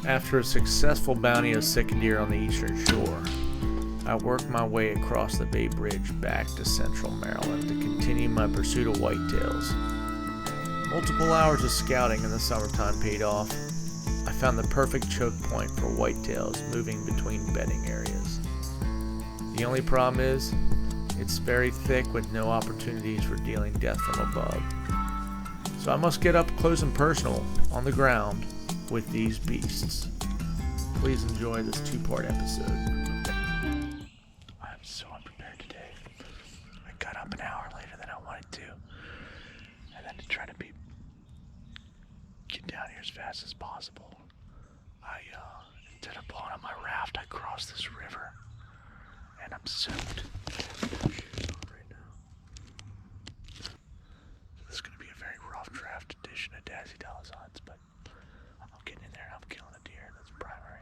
After a successful bounty of sick deer on the eastern shore, I worked my way across the Bay Bridge back to central Maryland to continue my pursuit of whitetails. Multiple hours of scouting in the summertime paid off. I found the perfect choke point for whitetails moving between bedding areas. The only problem is, it's very thick with no opportunities for dealing death from above. So I must get up close and personal on the ground with these beasts. Please enjoy this two-part episode. I'm so unprepared today. I got up an hour later than I wanted to. And then to try to get down here as fast as possible, instead of blowing up my raft, I crossed this river. And I'm soaked. Right now. This is going to be a very rough draft edition of Dazzy, but I'm getting in there and I'm killing a deer. That's primary.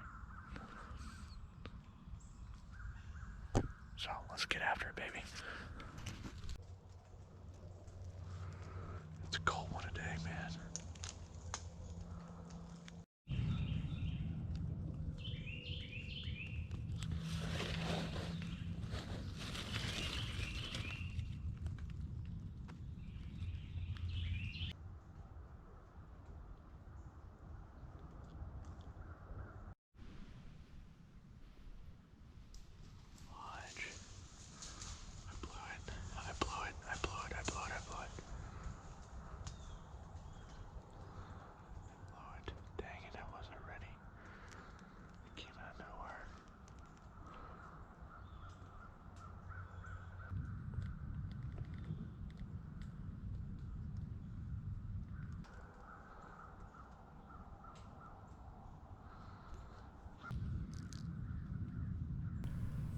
So let's get after it, baby. It's a cold one today, man. Dang it, I wasn't ready. It came out of nowhere.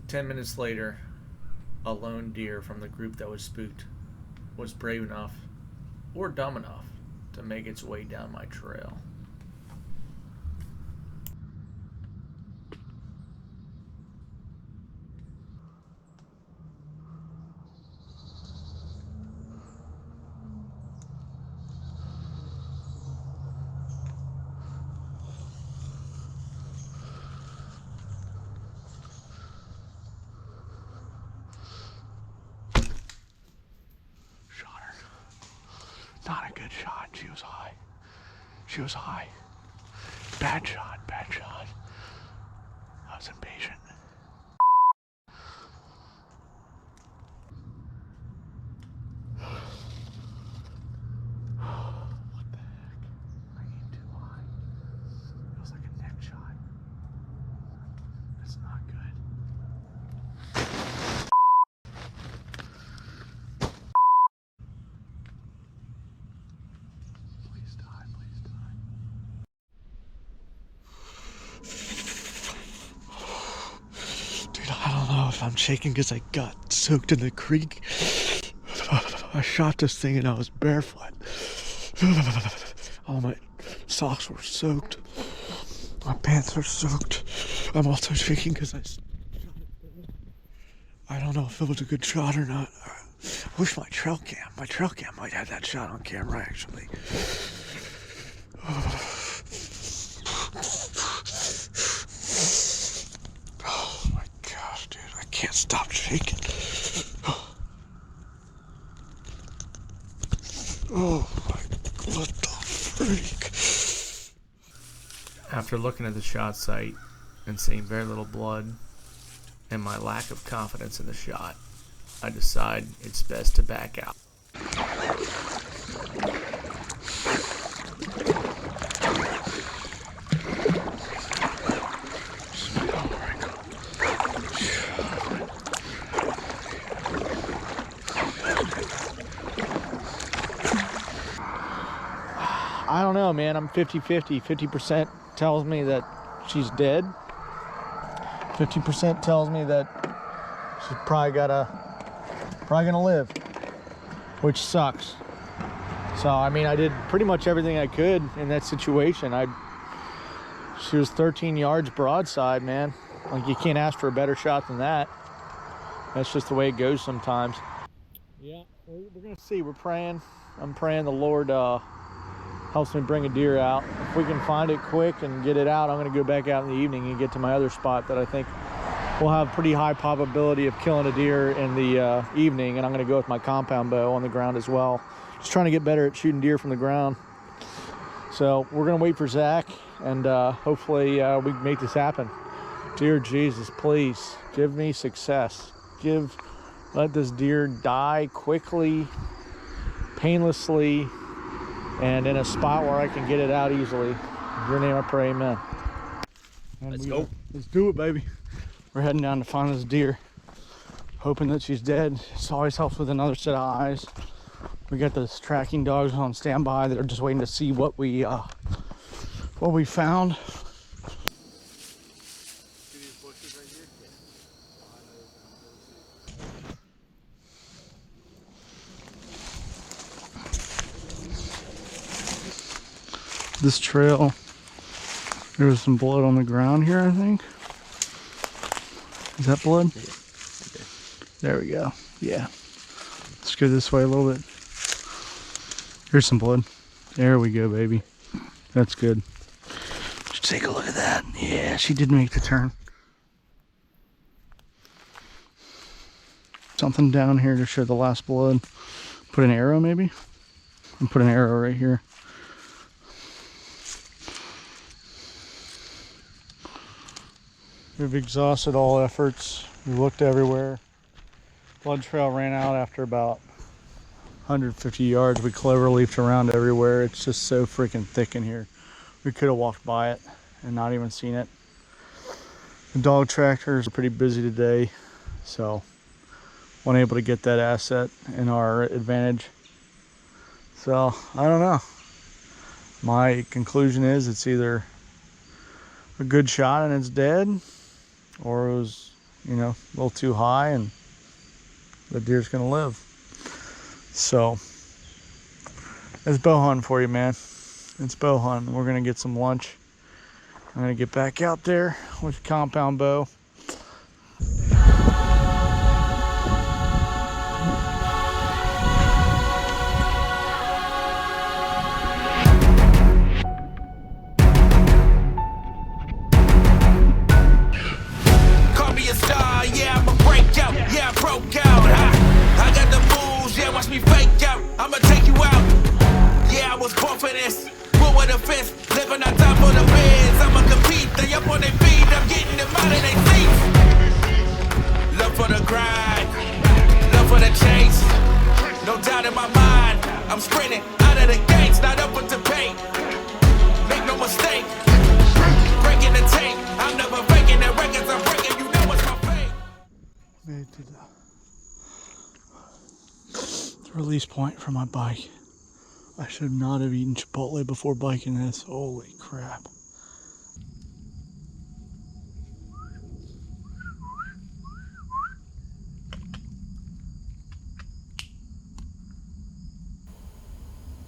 "10 minutes later, a lone deer from the group that was spooked was brave enough, or dumb enough, to make its way down my trail. Not a good shot. She was high. She was high. Bad shot, bad shot. I was impatient. What the heck? I aimed too high. It was like a neck shot. That's not good. If I'm shaking because I got soaked in the creek. I shot this thing and I was barefoot. All my socks were soaked. My pants are soaked. I'm also shaking because I don't know if it was a good shot or not. I wish my trail cam might have that shot on camera actually. Can't stop shaking. Oh my, what the freak? After looking at the shot site and seeing very little blood and my lack of confidence in the shot, I decide it's best to back out. I don't know, man. I'm 50-50. 50% tells me that she's dead. 50% tells me that she's probably gonna live, which sucks. So, I mean, I did pretty much everything I could in that situation. She was 13 yards broadside, man. Like, you can't ask for a better shot than that. That's just the way it goes sometimes. Yeah, we're gonna see. We're praying. I'm praying the Lord helps me bring a deer out. If we can find it quick and get it out, I'm going to go back out in the evening and get to my other spot that I think will have pretty high probability of killing a deer in the evening, and I'm going to go with my compound bow on the ground as well. Just trying to get better at shooting deer from the ground. So we're going to wait for Zach, and hopefully we can make this happen. Dear Jesus, please give me success. Let this deer die quickly, painlessly, and in a spot where I can get it out easily. In your name I pray, amen. Let's go. Let's do it, baby. We're heading down to find this deer, hoping that she's dead. It always helps with another set of eyes. We got those tracking dogs on standby that are just waiting to see what we found. This trail, there was some blood on the ground here, I think. Is that blood? Yeah. There we go. Yeah. Let's go this way a little bit. Here's some blood. There we go, baby. That's good. Let's take a look at that. Yeah, she did make the turn. Something down here to show the last blood. Put an arrow, maybe? And put an arrow right here. We've exhausted all efforts. We looked everywhere. Blood trail ran out after about 150 yards. We clover leafed around everywhere. It's just so freaking thick in here. We could have walked by it and not even seen it. The dog tractors are pretty busy today, so wasn't able to get that asset in our advantage. So I don't know. My conclusion is it's either a good shot and it's dead, or it was, you know, a little too high and the deer's gonna live. So it's bow hunting for you, man. It's bow hunting. We're gonna get some lunch. I'm gonna get back out there with a compound bow. Call me a star, yeah, I'm a breakout, yeah, I broke out. I got the moves, yeah, watch me fake out. I'ma take you out. Yeah, I was born for this. Full with a fist, living on top of the beds. I'ma compete, they up on their feet. I'm getting them out of their seats. Love for the grind, love for the chase. No doubt in my mind, I'm sprinting out of the gates, not up with the paint. Make no mistake, breaking the tape. I'm never faking the records I'm breaking. You know what's my fate. Made it to the release point for my bike. I should not have eaten Chipotle before biking this. Holy crap.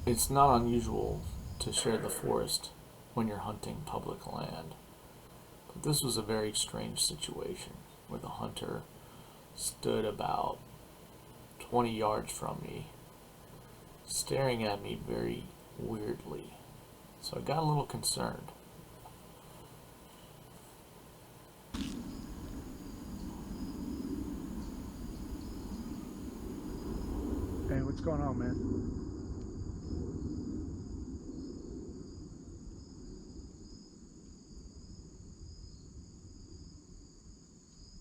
It's not unusual to share the forest when you're hunting public land, but this was a very strange situation where the hunter stood about 20 yards from me, staring at me very weirdly. So I got a little concerned. Hey, what's going on, man?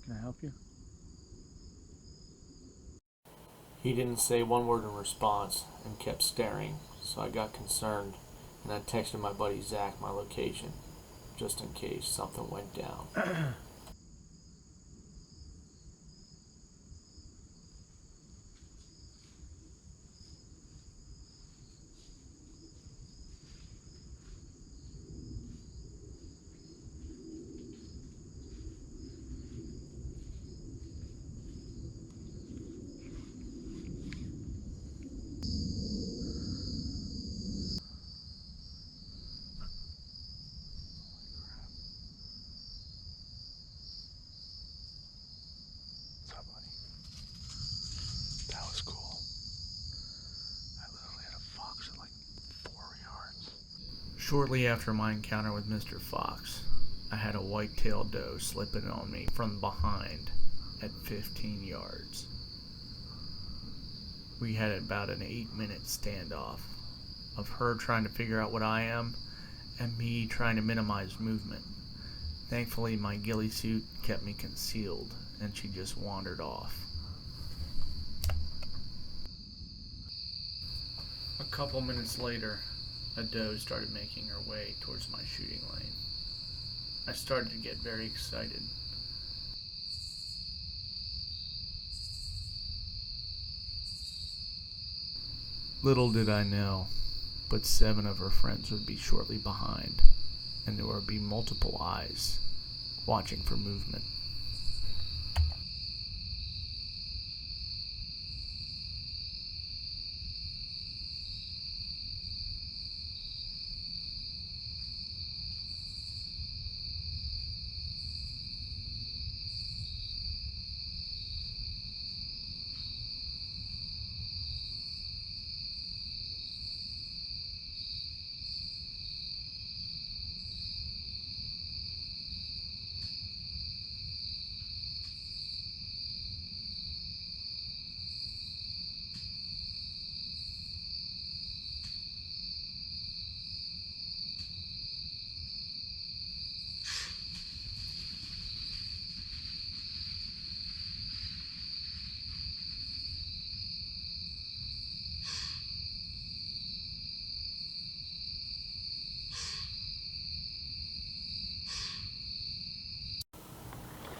Can I help you? He didn't say one word in response and kept staring, so I got concerned and I texted my buddy Zach my location, just in case something went down. Shortly after my encounter with Mr. Fox, I had a whitetail doe slipping on me from behind at 15 yards. We had about an 8-minute standoff of her trying to figure out what I am and me trying to minimize movement. Thankfully, my ghillie suit kept me concealed and she just wandered off. A couple minutes later, a doe started making her way towards my shooting lane. I started to get very excited. Little did I know, but 7 of her friends would be shortly behind, and there would be multiple eyes watching for movement.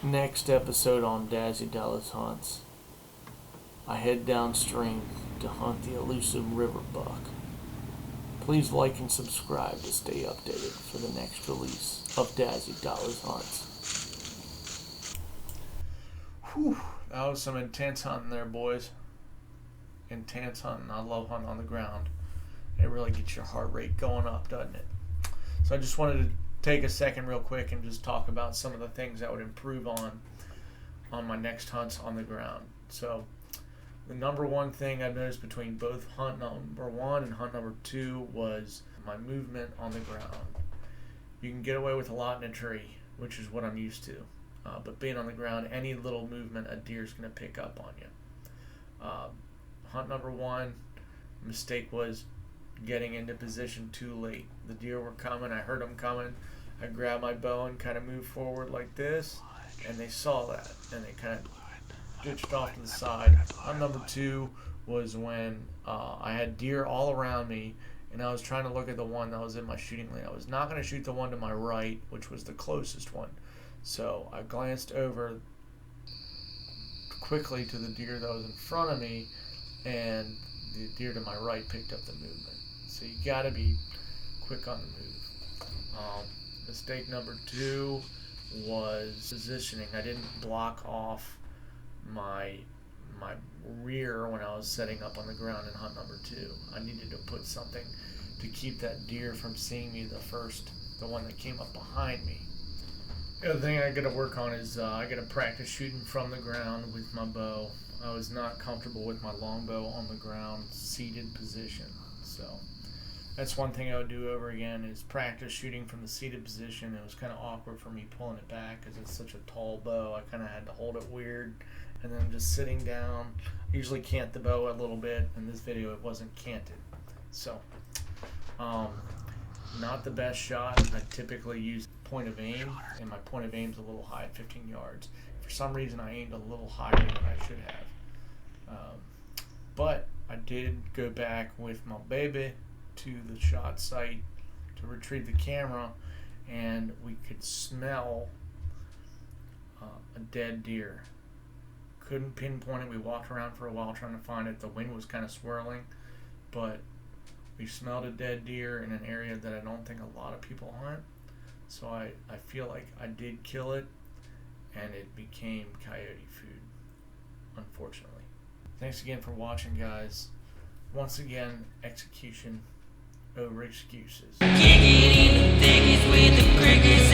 Next episode on Dazzy hunts, I head downstream to hunt the elusive river buck. Please like and subscribe to stay updated for the next release of Dazzy hunts. Whew, that was some intense hunting there, boys. Intense hunting. I love hunting on the ground. It really gets your heart rate going up, doesn't it? So I just wanted to take a second real quick and just talk about some of the things I would improve on my next hunts on the ground. So the number one thing I noticed between both hunt number 1 and hunt number 2 was my movement on the ground. You can get away with a lot in a tree, which is what I'm used to. But being on the ground, any little movement, a deer's going to pick up on you. Hunt number 1, mistake was getting into position too late. The deer were coming. I heard them coming. I grabbed my bow and kind of moved forward like this, and they saw that, and they kind of ditched off to the side. Hunt number 2 was when I had deer all around me, and I was trying to look at the one that was in my shooting lane. I was not going to shoot the one to my right, which was the closest one. So I glanced over quickly to the deer that was in front of me, and the deer to my right picked up the movement. So you got to be quick on the move. Mistake number 2 was positioning. I didn't block off my rear when I was setting up on the ground in hunt number 2. I needed to put something to keep that deer from seeing me the one that came up behind me. The other thing I got to work on is I got to practice shooting from the ground with my bow. I was not comfortable with my longbow on the ground, seated position. So that's one thing I would do over again, is practice shooting from the seated position. It was kind of awkward for me pulling it back because it's such a tall bow. I kind of had to hold it weird, and then just sitting down. I usually cant the bow a little bit. In this video, it wasn't canted. So, not the best shot. I typically use point of aim, and my point of aim is a little high at 15 yards. For some reason, I aimed a little higher than I should have. But I did go back with my baby to the shot site to retrieve the camera, and we could smell a dead deer. Couldn't pinpoint it. We walked around for a while trying to find it. The wind was kind of swirling, but we smelled a dead deer in an area that I don't think a lot of people hunt. So I feel like I did kill it, and it became coyote food, unfortunately. Thanks again for watching, guys. Once again, execution over excuses. Kick it in the thickest with the crickets.